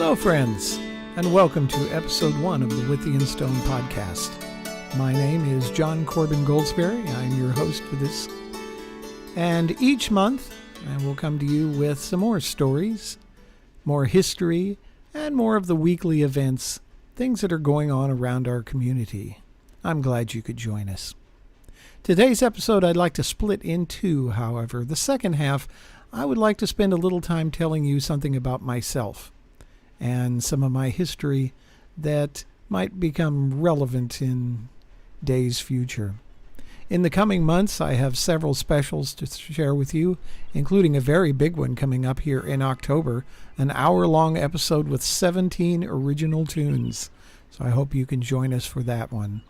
Hello, friends, and welcome to episode 1 of the Withe and Stone podcast. My name is John Corbin Goldsberry. I'm your host for this. And each month, I will come to you with some more stories, more history, and more of the weekly events, things that are going on around our community. I'm glad you could join us. Today's episode I'd like to split in two, however. The second half, I would like to spend a little time telling you something about myself and some of my history that might become relevant in days future. In the coming months, I have several specials to share with you, including a very big one coming up here in October, an hour-long episode with 17 original tunes. So I hope you can join us for that one.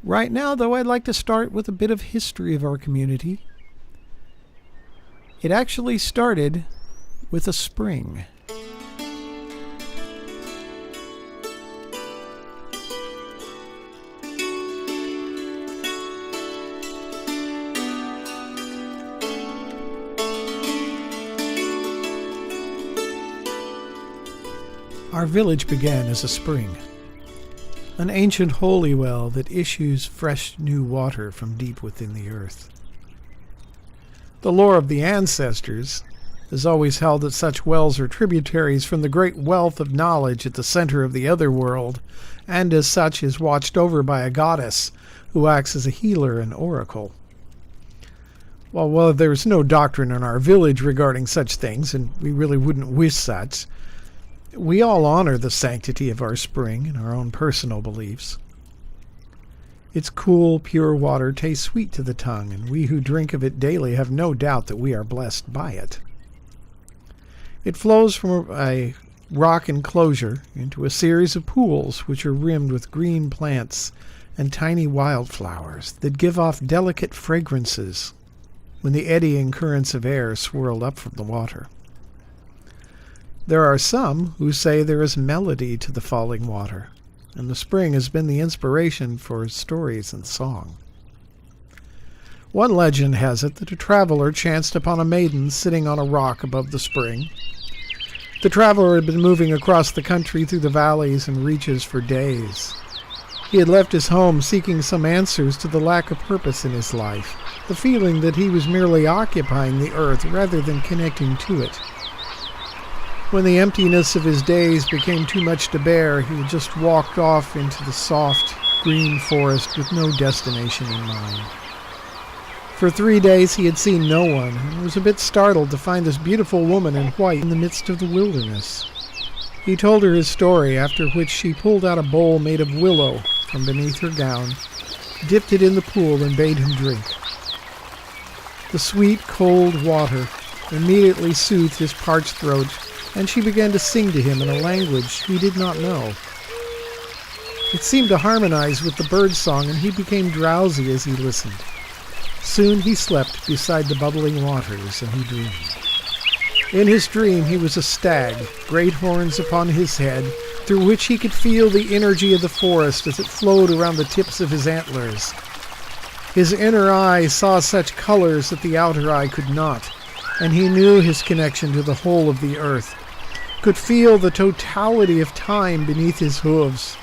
Right now, though, I'd like to start with a bit of history of our community. It actually started with a spring. Our village began as a spring, an ancient holy well that issues fresh new water from deep within the earth. The lore of the ancestors has always held that such wells are tributaries from the great wealth of knowledge at the center of the other world, and as such is watched over by a goddess who acts as a healer and oracle. While there's no doctrine in our village regarding such things, and we really wouldn't wish such, we all honor the sanctity of our spring and our own personal beliefs. Its cool, pure water tastes sweet to the tongue, and we who drink of it daily have no doubt that we are blessed by it. It flows from a rock enclosure into a series of pools which are rimmed with green plants and tiny wildflowers that give off delicate fragrances when the eddying currents of air swirl up from the water. There are some who say there is melody to the falling water, and the spring has been the inspiration for stories and song. One legend has it that a traveler chanced upon a maiden sitting on a rock above the spring. The traveler had been moving across the country through the valleys and reaches for days. He had left his home seeking some answers to the lack of purpose in his life, the feeling that he was merely occupying the earth rather than connecting to it. When the emptiness of his days became too much to bear, he had just walked off into the soft, green forest with no destination in mind. For 3 days he had seen no one, and was a bit startled to find this beautiful woman in white in the midst of the wilderness. He told her his story, after which she pulled out a bowl made of willow from beneath her gown, dipped it in the pool, and bade him drink. The sweet, cold water immediately soothed his parched throat, and she began to sing to him in a language he did not know. It seemed to harmonize with the bird song, and he became drowsy as he listened. Soon he slept beside the bubbling waters, and he dreamed. In his dream he was a stag, great horns upon his head, through which he could feel the energy of the forest as it flowed around the tips of his antlers. His inner eye saw such colors that the outer eye could not, and he knew his connection to the whole of the earth, could feel the totality of time beneath his hooves,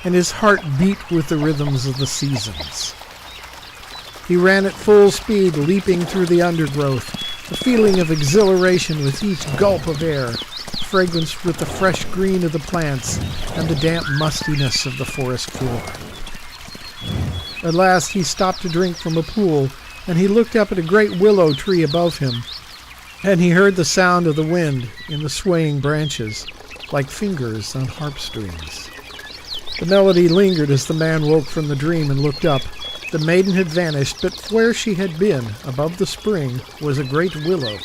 and his heart beat with the rhythms of the seasons. He ran at full speed, leaping through the undergrowth, a feeling of exhilaration with each gulp of air, fragranced with the fresh green of the plants and the damp mustiness of the forest floor. At last he stopped to drink from a pool, and he looked up at a great willow tree above him, and he heard the sound of the wind in the swaying branches, like fingers on harp strings. The melody lingered as the man woke from the dream and looked up. The maiden had vanished, but where she had been, above the spring, was a great willow.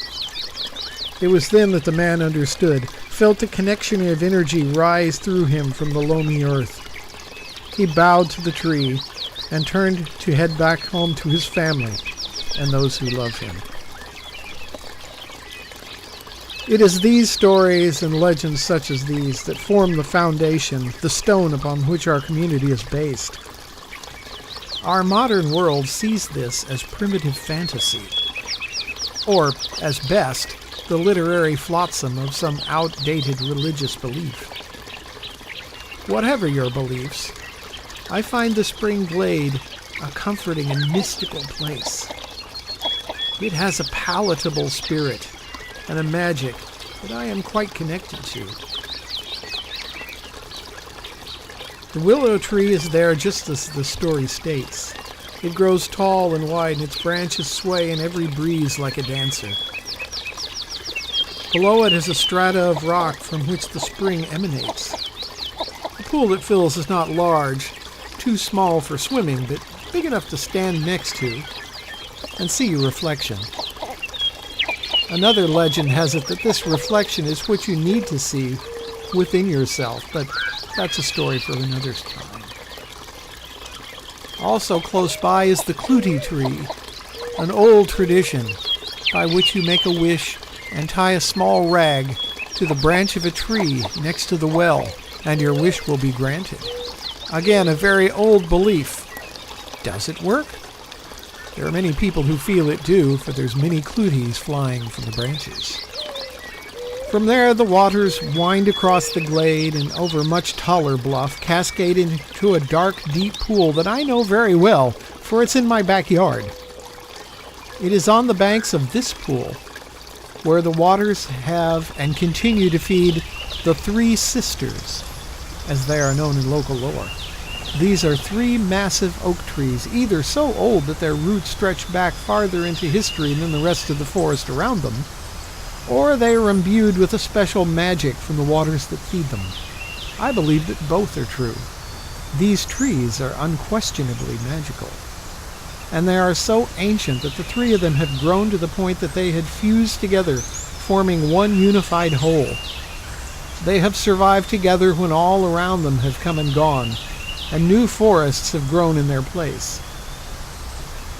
It was then that the man understood, felt a connection of energy rise through him from the loamy earth. He bowed to the tree and turned to head back home to his family and those who love him. It is these stories and legends such as these that form the foundation, the stone upon which our community is based. Our modern world sees this as primitive fantasy, or, as best, the literary flotsam of some outdated religious belief. Whatever your beliefs, I find the spring glade a comforting and mystical place. It has a palatable spirit and a magic that I am quite connected to. The willow tree is there just as the story states. It grows tall and wide, and its branches sway in every breeze like a dancer. Below it is a strata of rock from which the spring emanates. The pool it fills is not large, too small for swimming, but big enough to stand next to and see your reflection. Another legend has it that this reflection is what you need to see within yourself, but that's a story for another time. Also close by is the Clutie tree, an old tradition by which you make a wish and tie a small rag to the branch of a tree next to the well, and your wish will be granted. Again, a very old belief. Does it work? There are many people who feel it do, for there's many cluties flying from the branches. From there, the waters wind across the glade and over a much taller bluff, cascade into a dark, deep pool that I know very well, for it's in my backyard. It is on the banks of this pool where the waters have and continue to feed the Three Sisters, as they are known in local lore. These are three massive oak trees, either so old that their roots stretch back farther into history than the rest of the forest around them, or they are imbued with a special magic from the waters that feed them. I believe that both are true. These trees are unquestionably magical, and they are so ancient that the three of them have grown to the point that they had fused together, forming one unified whole. They have survived together when all around them have come and gone, and new forests have grown in their place.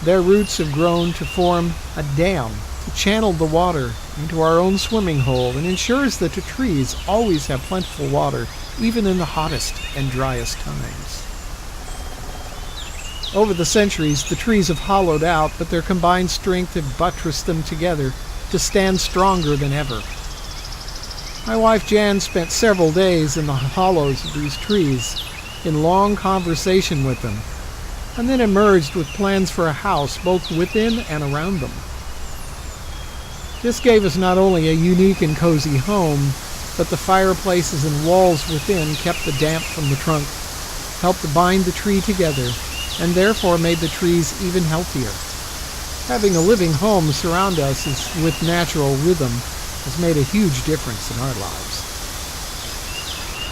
Their roots have grown to form a dam to channel the water into our own swimming hole, and ensures that the trees always have plentiful water, even in the hottest and driest times. Over the centuries, the trees have hollowed out, but their combined strength have buttressed them together to stand stronger than ever. My wife Jan spent several days in the hollows of these trees, in long conversation with them, and then emerged with plans for a house both within and around them. This gave us not only a unique and cozy home, but the fireplaces and walls within kept the damp from the trunk, helped to bind the tree together, and therefore made the trees even healthier. Having a living home surround us with natural rhythm has made a huge difference in our lives.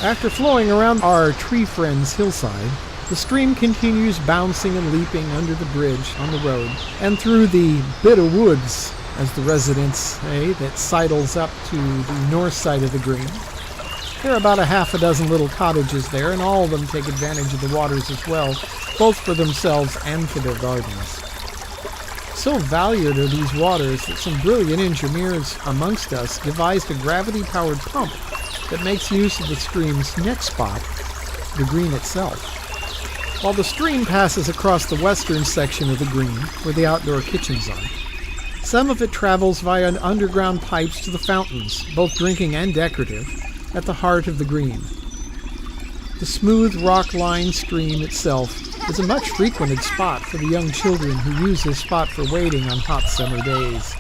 After flowing around our tree friend's hillside, the stream continues bouncing and leaping under the bridge on the road and through the bit of woods, as the residents say, that sidles up to the north side of the green. There are about a half a dozen little cottages there, and all of them take advantage of the waters as well, both for themselves and for their gardens. So valued are these waters that some brilliant engineers amongst us devised a gravity-powered pump that makes use of the stream's next spot, the green itself. While the stream passes across the western section of the green, where the outdoor kitchens are, some of it travels via underground pipes to the fountains, both drinking and decorative, at the heart of the green. The smooth rock-lined stream itself is a much frequented spot for the young children who use this spot for wading on hot summer days,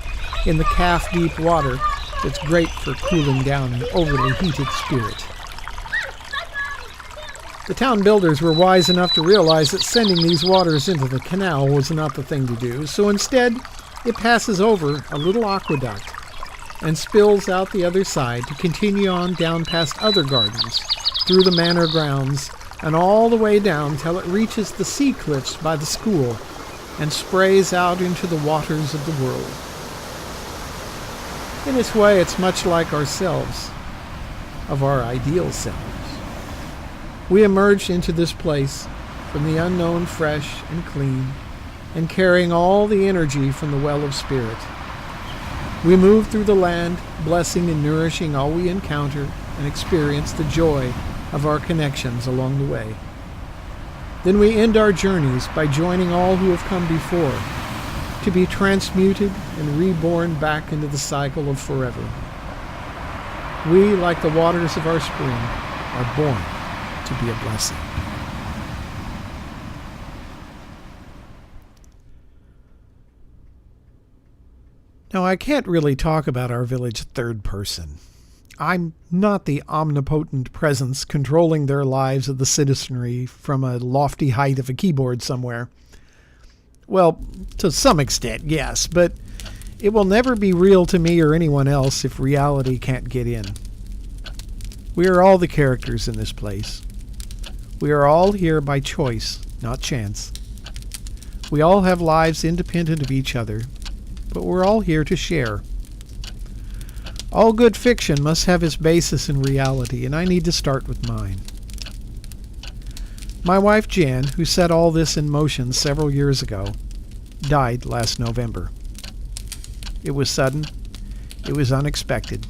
in the calf-deep water that's great for cooling down an overly heated spirit. The town builders were wise enough to realize that sending these waters into the canal was not the thing to do, so instead it passes over a little aqueduct and spills out the other side to continue on down past other gardens, through the manor grounds, and all the way down till it reaches the sea cliffs by the school and sprays out into the waters of the world. In its way, it's much like ourselves, of our ideal selves. We emerged into this place from the unknown fresh and clean, and carrying all the energy from the well of spirit. We move through the land, blessing and nourishing all we encounter, and experience the joy of our connections along the way. Then we end our journeys by joining all who have come before, to be transmuted and reborn back into the cycle of forever. We, like the waters of our spring, are born to be a blessing. Now, I can't really talk about our village third person. I'm not the omnipotent presence controlling their lives of the citizenry from a lofty height of a keyboard somewhere. Well, to some extent, yes, but it will never be real to me or anyone else if reality can't get in. We are all the characters in this place. We are all here by choice, not chance. We all have lives independent of each other, but we're all here to share. All good fiction must have its basis in reality, and I need to start with mine. My wife Jan, who set all this in motion several years ago, died last November. It was sudden, it was unexpected,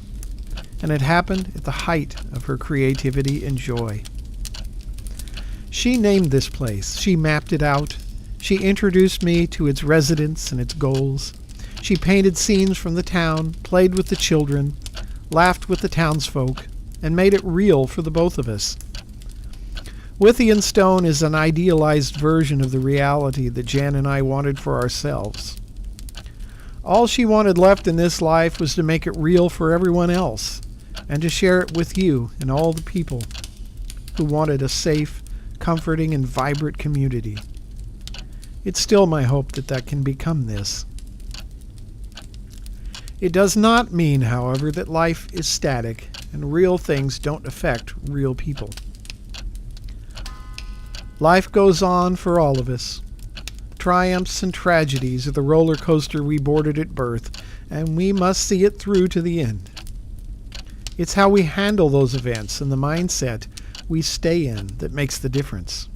and it happened at the height of her creativity and joy. She named this place, she mapped it out, she introduced me to its residents and its goals. She painted scenes from the town, played with the children, laughed with the townsfolk, and made it real for the both of us. Withe in stone is an idealized version of the reality that Jan and I wanted for ourselves. All she wanted left in this life was to make it real for everyone else, and to share it with you and all the people who wanted a safe, comforting, and vibrant community. It's still my hope that that can become this. It does not mean, however, that life is static and real things don't affect real people. Life goes on for all of us. Triumphs and tragedies are the roller coaster we boarded at birth, and we must see it through to the end. It's how we handle those events and the mindset we stay in that makes the difference.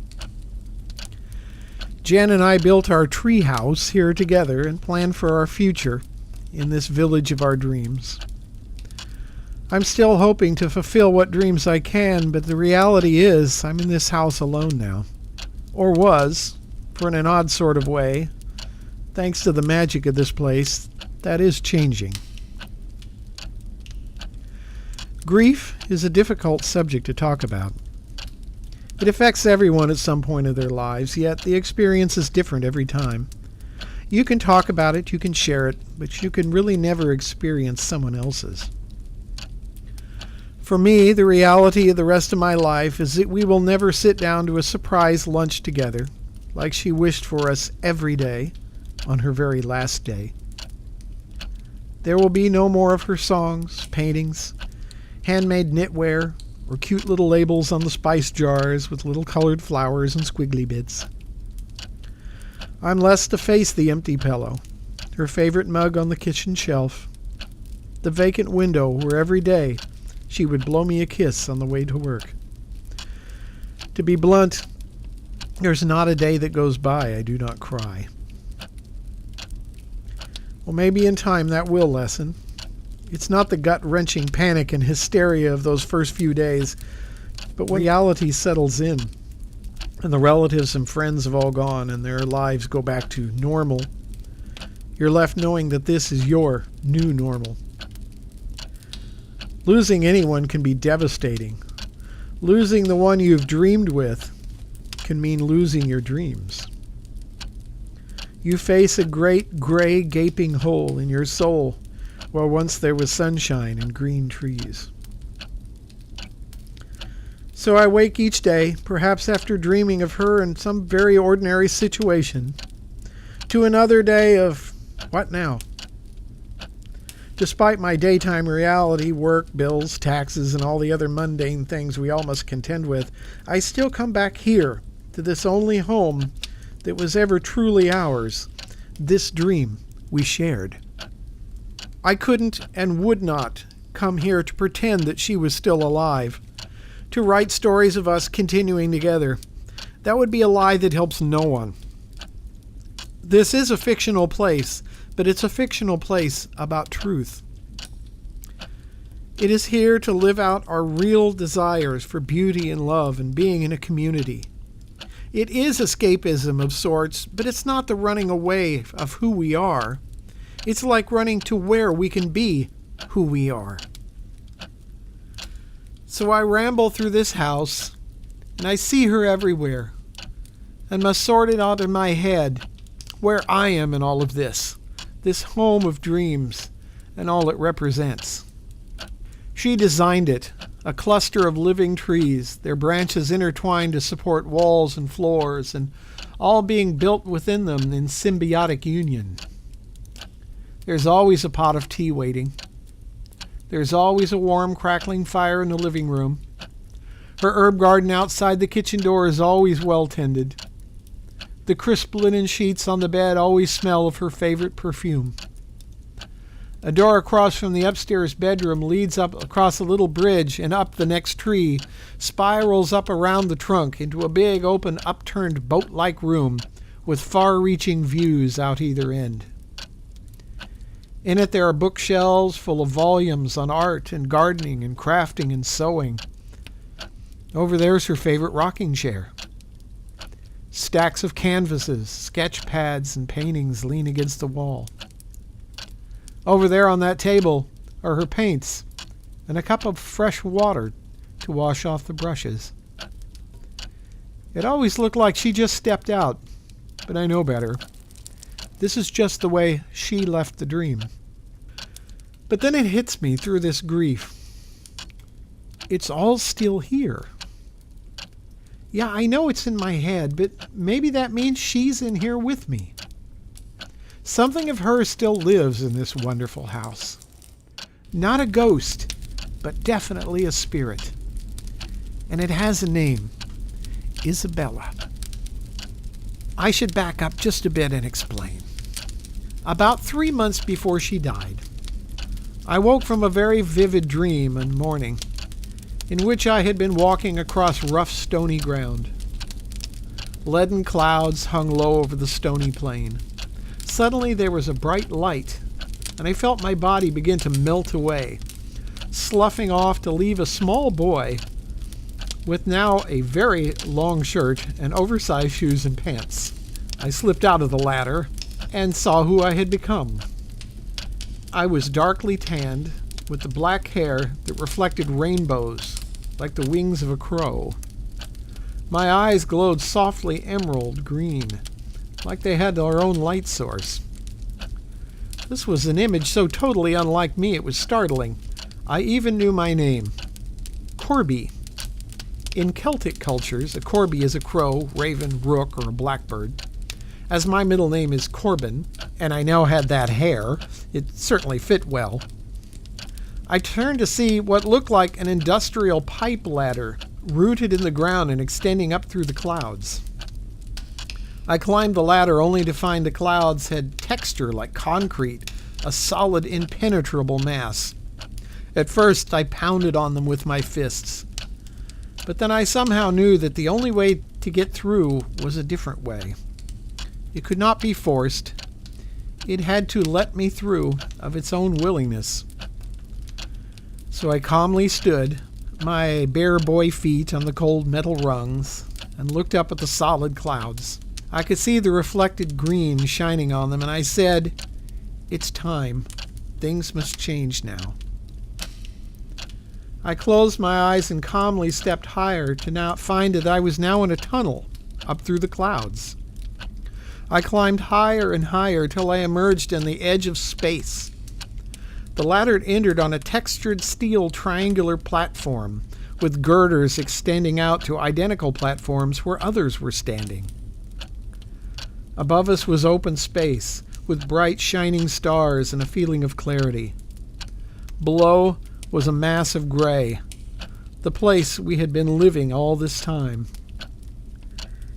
Jan and I built our tree house here together and planned for our future in this village of our dreams. I'm still hoping to fulfill what dreams I can, but the reality is I'm in this house alone now. Or was, for in an odd sort of way. Thanks to the magic of this place, that is changing. Grief is a difficult subject to talk about. It affects everyone at some point of their lives, yet the experience is different every time. You can talk about it, you can share it, but you can really never experience someone else's. For me, the reality of the rest of my life is that we will never sit down to a surprise lunch together, like she wished for us every day, on her very last day. There will be no more of her songs, paintings, handmade knitwear, or cute little labels on the spice jars with little colored flowers and squiggly bits. I'm less to face the empty pillow, her favorite mug on the kitchen shelf, the vacant window where every day she would blow me a kiss on the way to work. To be blunt, there's not a day that goes by I do not cry. Well, maybe in time that will lessen. It's not the gut-wrenching panic and hysteria of those first few days, but when reality settles in, and the relatives and friends have all gone and their lives go back to normal, you're left knowing that this is your new normal. Losing anyone can be devastating. Losing the one you've dreamed with can mean losing your dreams. You face a great gray gaping hole in your soul where once there was sunshine and green trees. So I wake each day, perhaps after dreaming of her in some very ordinary situation, to another day of, what now? Despite my daytime reality, work, bills, taxes, and all the other mundane things we all must contend with, I still come back here, to this only home that was ever truly ours, this dream we shared. I couldn't and would not come here to pretend that she was still alive, to write stories of us continuing together. That would be a lie that helps no one. This is a fictional place, but it's a fictional place about truth. It is here to live out our real desires for beauty and love and being in a community. It is escapism of sorts, but it's not the running away of who we are. It's like running to where we can be who we are. So I ramble through this house, and I see her everywhere, and must sort it out in my head where I am in all of this home of dreams, and all it represents. She designed it, a cluster of living trees, their branches intertwined to support walls and floors, and all being built within them in symbiotic union. There's always a pot of tea waiting. There's always a warm, crackling fire in the living room. Her herb garden outside the kitchen door is always well tended. The crisp linen sheets on the bed always smell of her favorite perfume. A door across from the upstairs bedroom leads up across a little bridge and up the next tree, spirals up around the trunk into a big, open, upturned boat-like room with far-reaching views out either end. In it there are bookshelves full of volumes on art and gardening and crafting and sewing. Over there's her favorite rocking chair. Stacks of canvases, sketch pads, and paintings lean against the wall. Over there on that table are her paints and a cup of fresh water to wash off the brushes. It always looked like she just stepped out, but I know better. This is just the way she left the dream. But then it hits me through this grief. It's all still here. Yeah, I know it's in my head, but maybe that means she's in here with me. Something of her still lives in this wonderful house. Not a ghost, but definitely a spirit. And it has a name, Isabella. I should back up just a bit and explain. About 3 months before she died, I woke from a very vivid dream one morning, in which I had been walking across rough stony ground. Leaden clouds hung low over the stony plain. Suddenly there was a bright light, and I felt my body begin to melt away, sloughing off to leave a small boy with now a very long shirt and oversized shoes and pants. I slipped out of the latter and saw who I had become. I was darkly tanned, with the black hair that reflected rainbows like the wings of a crow. My eyes glowed softly emerald green, like they had their own light source. This was an image so totally unlike me it was startling. I even knew my name. Corby. In Celtic cultures, a corby is a crow, raven, rook, or a blackbird. As my middle name is Corbin, and I now had that hair, it certainly fit well. I turned to see what looked like an industrial pipe ladder, rooted in the ground and extending up through the clouds. I climbed the ladder only to find the clouds had texture like concrete, a solid, impenetrable mass. At first, I pounded on them with my fists. But then I somehow knew that the only way to get through was a different way. It could not be forced. It had to let me through of its own willingness. So I calmly stood, my bare boy feet on the cold metal rungs, and looked up at the solid clouds. I could see the reflected green shining on them, and I said, "It's time. Things must change now." I closed my eyes and calmly stepped higher to now find that I was now in a tunnel up through the clouds. I climbed higher and higher till I emerged on the edge of space. The ladder entered on a textured steel triangular platform, with girders extending out to identical platforms where others were standing. Above us was open space, with bright shining stars and a feeling of clarity. Below was a mass of gray, the place we had been living all this time.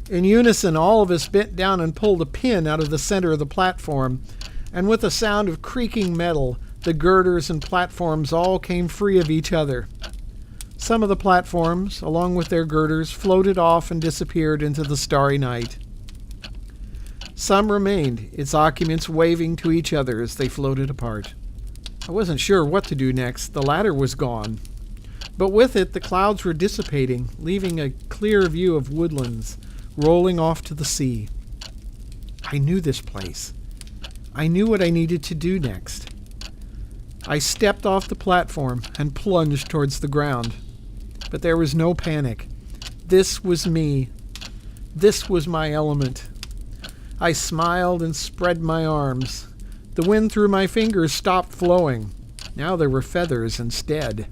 In unison, all of us bent down and pulled a pin out of the center of the platform, and with a sound of creaking metal, the girders and platforms all came free of each other. Some of the platforms, along with their girders, floated off and disappeared into the starry night. Some remained, its occupants waving to each other as they floated apart. I wasn't sure what to do next. The ladder was gone. But with it, the clouds were dissipating, leaving a clear view of woodlands, rolling off to the sea. I knew this place. I knew what I needed to do next. I stepped off the platform and plunged towards the ground. But there was no panic. This was me. This was my element. I smiled and spread my arms. The wind through my fingers stopped flowing. Now there were feathers instead.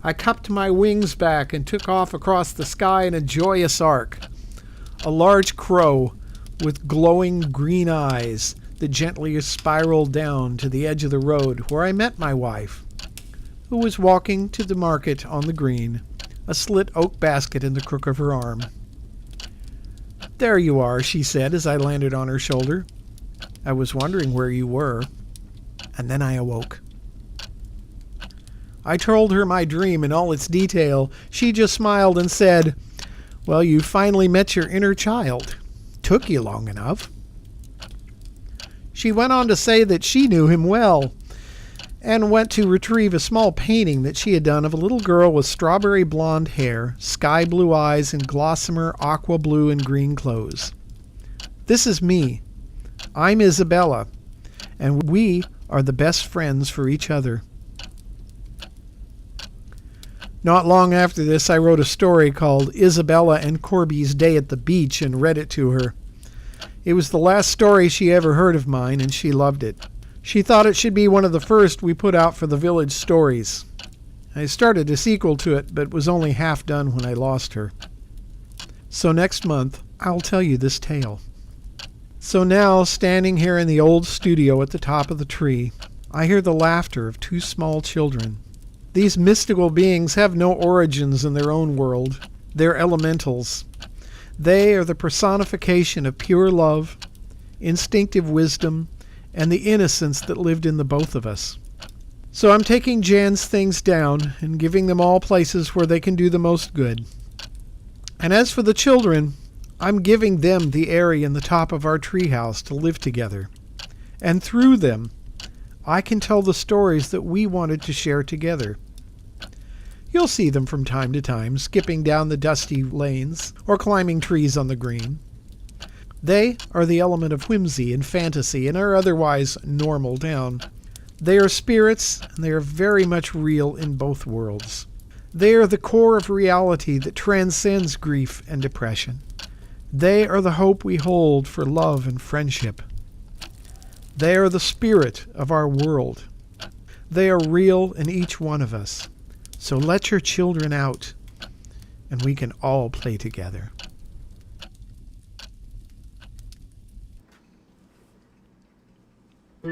I cupped my wings back and took off across the sky in a joyous arc. A large crow with glowing green eyes that gently spiraled down to the edge of the road where I met my wife, who was walking to the market on the green, a slit oak basket in the crook of her arm. "There you are," she said as I landed on her shoulder. "I was wondering where you were." And then I awoke. I told her my dream in all its detail. She just smiled and said, "Well, you finally met your inner child. Took you long enough." She went on to say that she knew him well and went to retrieve a small painting that she had done of a little girl with strawberry blonde hair, sky blue eyes, and gossamer aqua blue and green clothes. This is me. I'm Isabella, and we are the best friends for each other. Not long after this, I wrote a story called Isabella and Corby's Day at the Beach and read it to her. It was the last story she ever heard of mine, and she loved it. She thought it should be one of the first we put out for the Village Stories. I started a sequel to it, but was only half done when I lost her. So next month, I'll tell you this tale. So now, standing here in the old studio at the top of the tree, I hear the laughter of two small children. These mystical beings have no origins in their own world. They're elementals. They are the personification of pure love, instinctive wisdom, and the innocence that lived in the both of us. So I'm taking Jan's things down and giving them all places where they can do the most good. And as for the children, I'm giving them the area in the top of our treehouse to live together. And through them, I can tell the stories that we wanted to share together. You'll see them from time to time, skipping down the dusty lanes or climbing trees on the green. They are the element of whimsy and fantasy in our otherwise normal town. They are spirits, and they are very much real in both worlds. They are the core of reality that transcends grief and depression. They are the hope we hold for love and friendship. They are the spirit of our world. They are real in each one of us. So let your children out, and we can all play together. A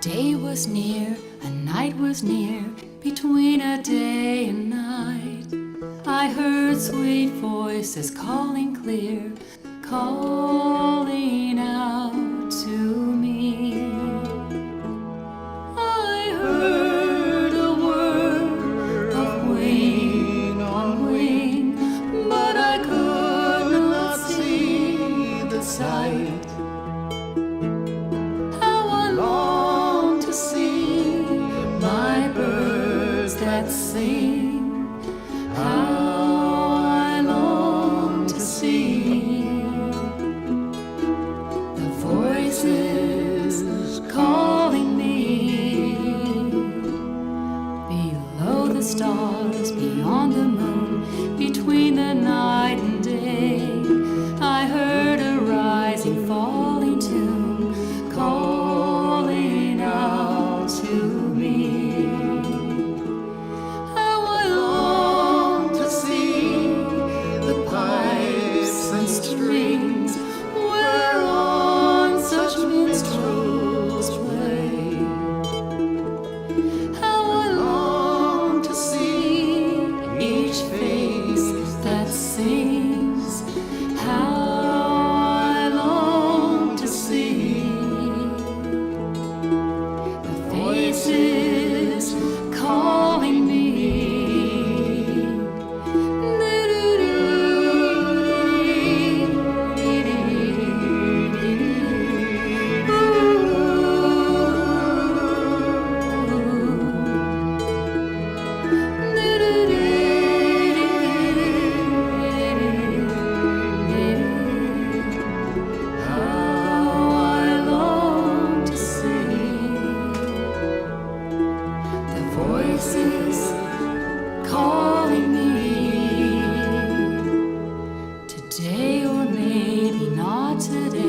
day was near, a night was near, between a day and night. I heard sweet voices calling clear, calling out to me. I heard a word of wing on wing, but I could not see the sight. How I long to see my birds that sing. How I long to see the voices calling me. Below the stars, beyond the moon, between the night and day, I heard a rising, falling tune, calling out to me. How today.